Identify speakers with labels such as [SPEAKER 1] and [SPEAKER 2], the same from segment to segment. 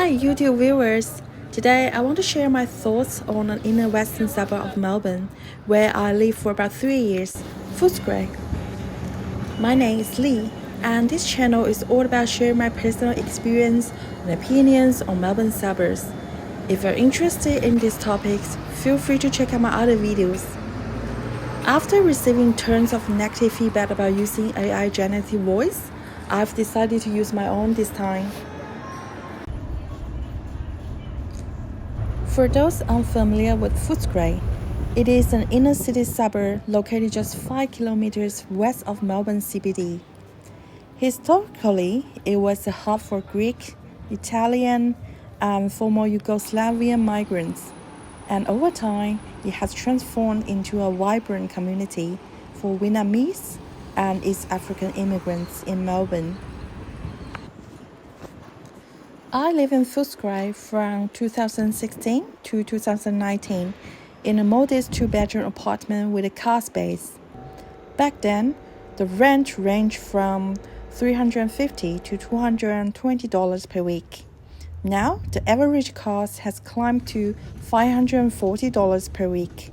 [SPEAKER 1] Hi YouTube viewers! Today I want to share my thoughts on an inner western suburb of Melbourne, where I lived for about 3 years, Footscray. My name is Lee, and this channel is all about sharing my personal experience and opinions on Melbourne suburbs. If you're interested in these topics, feel free to check out my other videos. After receiving tons of negative feedback about using AI generative voice, I've decided to use my own this time. For those unfamiliar with Footscray, it is an inner city suburb located just 5 kilometers west of Melbourne CBD. Historically, it was a hub for Greek, Italian, and former Yugoslavian migrants, and over time, it has transformed into a vibrant community for Vietnamese and East African immigrants in Melbourne. I lived in Footscray from 2016 to 2019 in a modest 2-bedroom apartment with a car space. Back then, the rent ranged from $350 to $220 per week. Now, the average cost has climbed to $540 per week.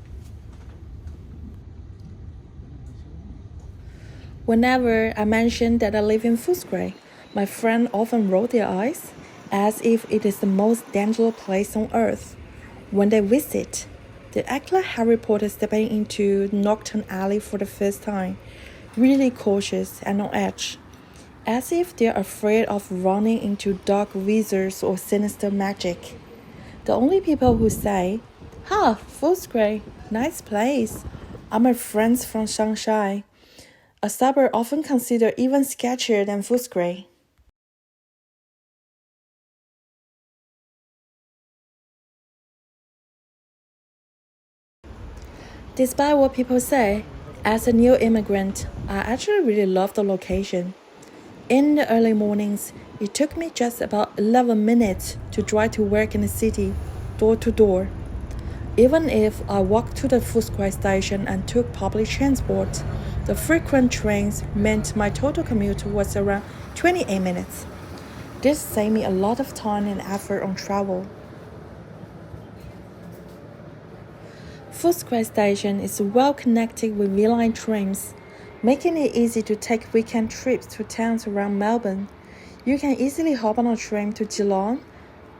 [SPEAKER 1] Whenever I mention that I live in Footscray, my friends often roll their eyes, as if it is the most dangerous place on earth. When they visit, they act like Harry Potter stepping into Nocturne Alley for the first time, really cautious and on edge, as if they're afraid of running into dark wizards or sinister magic. The only people who say, Footscray, nice place, are my friends from Shanghai, a suburb often considered even sketchier than Footscray. Despite what people say, as a new immigrant, I actually really love the location. In the early mornings, it took me just about 11 minutes to drive to work in the city, door to door. Even if I walked to the Footscray station and took public transport, the frequent trains meant my total commute was around 28 minutes. This saved me a lot of time and effort on travel. Footscray Station is well connected with V-Line trains, making it easy to take weekend trips to towns around Melbourne. You can easily hop on a train to Geelong,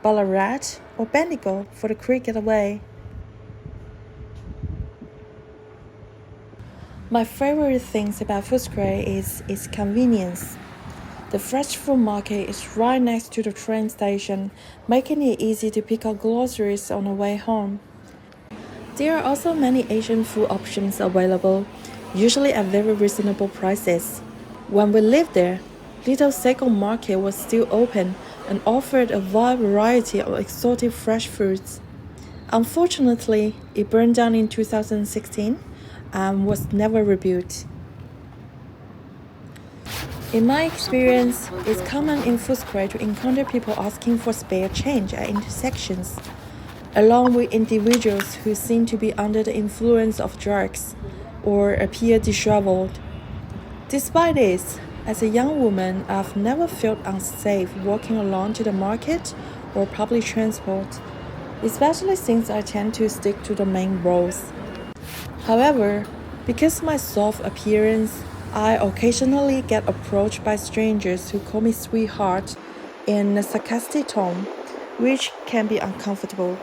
[SPEAKER 1] Ballarat, or Bendigo for the quick getaway. My favorite things about Footscray is its convenience. The fresh food market is right next to the train station, making it easy to pick up groceries on the way home. There are also many Asian food options available, usually at very reasonable prices. When we lived there, Little Sego Market was still open and offered a wide variety of exotic fresh foods. Unfortunately, it burned down in 2016 and was never rebuilt. In my experience, it's common in Footscray to encounter people asking for spare change at intersections, along with individuals who seem to be under the influence of drugs or appear disheveled. Despite this, as a young woman, I've never felt unsafe walking alone to the market or public transport, especially since I tend to stick to the main roads. However, because of my soft appearance, I occasionally get approached by strangers who call me sweetheart in a sarcastic tone, which can be uncomfortable.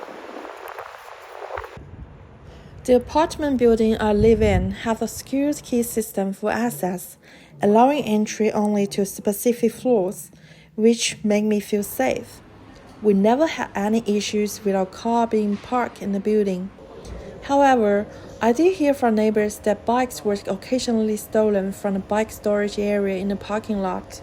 [SPEAKER 1] The apartment building I live in has a secured key system for access, allowing entry only to specific floors, which make me feel safe. We never had any issues with our car being parked in the building. However, I did hear from neighbors that bikes were occasionally stolen from the bike storage area in the parking lot.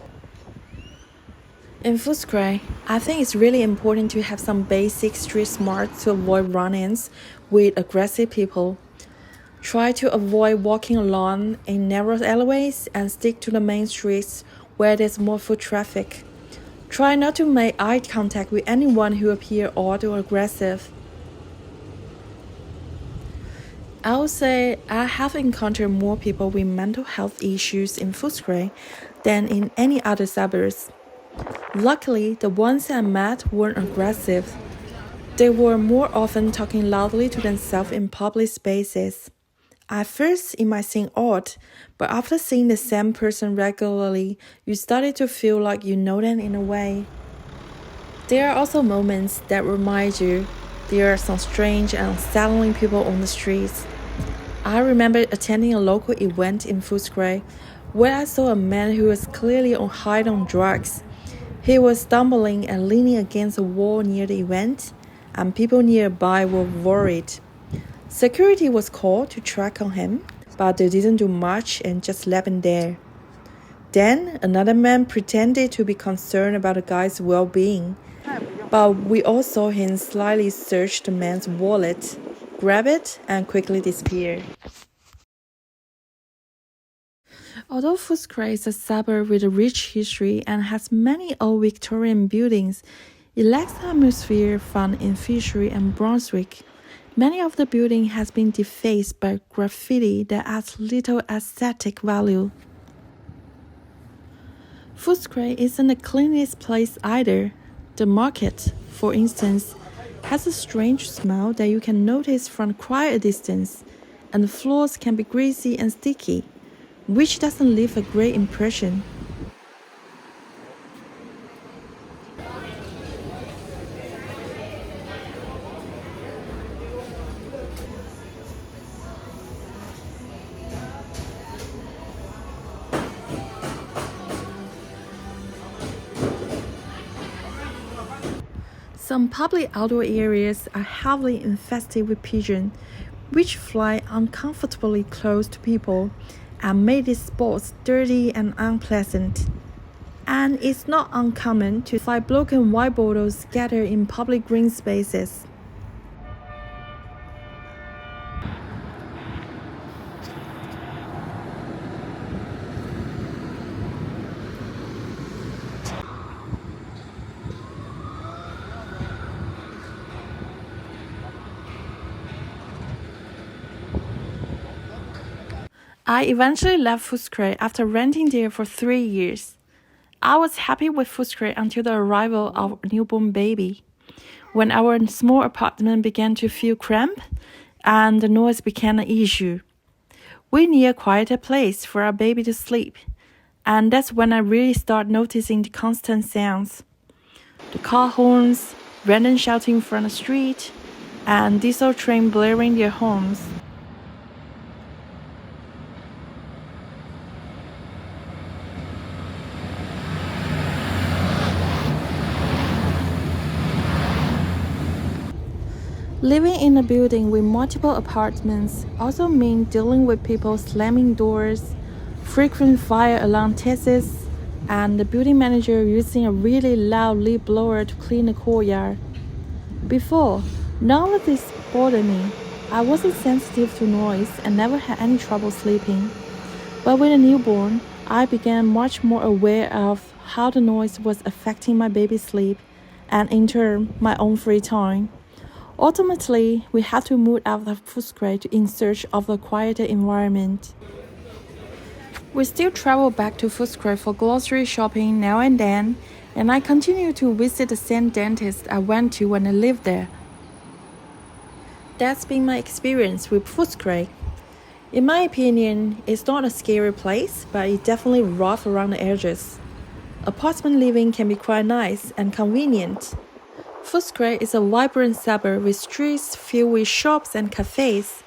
[SPEAKER 1] In Footscray, I think it's really important to have some basic street smarts to avoid run-ins with aggressive people. Try to avoid walking along in narrow alleyways and stick to the main streets where there's more foot traffic. Try not to make eye contact with anyone who appears odd or aggressive. I would say I have encountered more people with mental health issues in Footscray than in any other suburbs. Luckily, the ones I met weren't aggressive. They were more often talking loudly to themselves in public spaces. At first, it might seem odd, but after seeing the same person regularly, you started to feel like you know them in a way. There are also moments that remind you there are some strange and unsettling people on the streets. I remember attending a local event in Footscray where I saw a man who was clearly on high on drugs. He was stumbling and leaning against a wall near the event, and people nearby were worried. Security was called to track on him, but they didn't do much and just left him there. Then another man pretended to be concerned about the guy's well-being, but we all saw him slyly search the man's wallet, grab it, and quickly disappear. Although Footscray is a suburb with a rich history and has many old Victorian buildings, it lacks the atmosphere found in Fishery and Brunswick. Many of the building has been defaced by graffiti that adds little aesthetic value. Footscray isn't the cleanest place either. The market, for instance, has a strange smell that you can notice from quite a distance, and the floors can be greasy and sticky, which doesn't leave a great impression. Some public outdoor areas are heavily infested with pigeons, which fly uncomfortably close to people and make these spots dirty and unpleasant. And it's not uncommon to find broken wine bottles scattered in public green spaces. I eventually left Footscray after renting there for 3 years. I was happy with Footscray until the arrival of a newborn baby. When our small apartment began to feel cramped and the noise became an issue, we needed a quieter place for our baby to sleep, and that's when I really started noticing the constant sounds. The car horns, random shouting from the street, and diesel train blaring their horns. Living in a building with multiple apartments also means dealing with people slamming doors, frequent fire alarm tests, and the building manager using a really loud leaf blower to clean the courtyard. Before, none of this bothered me. I wasn't sensitive to noise and never had any trouble sleeping. But with a newborn, I became much more aware of how the noise was affecting my baby's sleep and in turn my own free time. Ultimately, we had to move out of Footscray in search of a quieter environment. We still travel back to Footscray for grocery shopping now and then, and I continue to visit the same dentist I went to when I lived there. That's been my experience with Footscray. In my opinion, it's not a scary place, but it's definitely rough around the edges. Apartment living can be quite nice and convenient. Footscray is a vibrant suburb with streets filled with shops and cafes,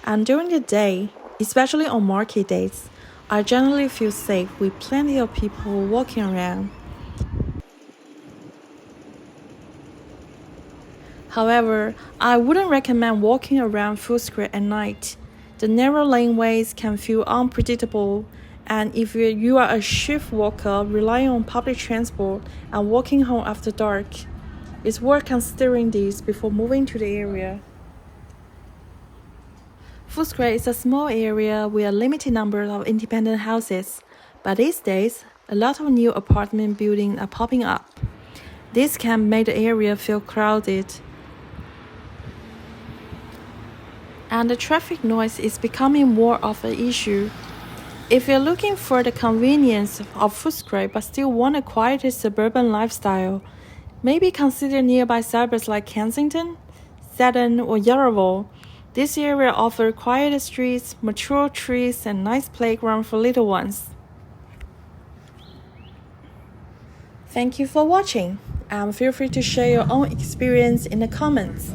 [SPEAKER 1] and during the day, especially on market days, I generally feel safe with plenty of people walking around. However, I wouldn't recommend walking around Footscray at night. The narrow laneways can feel unpredictable, and if you are a shift walker relying on public transport and walking home after dark, it's worth considering this before moving to the area. Footscray is a small area with a limited number of independent houses, but these days, a lot of new apartment buildings are popping up. This can make the area feel crowded, and the traffic noise is becoming more of an issue. If you're looking for the convenience of Footscray but still want a quieter suburban lifestyle, maybe consider nearby suburbs like Kensington, Seddon, or Yarraville. This area offers quieter streets, mature trees, and nice playground for little ones. Thank you for watching, and feel free to share your own experience in the comments.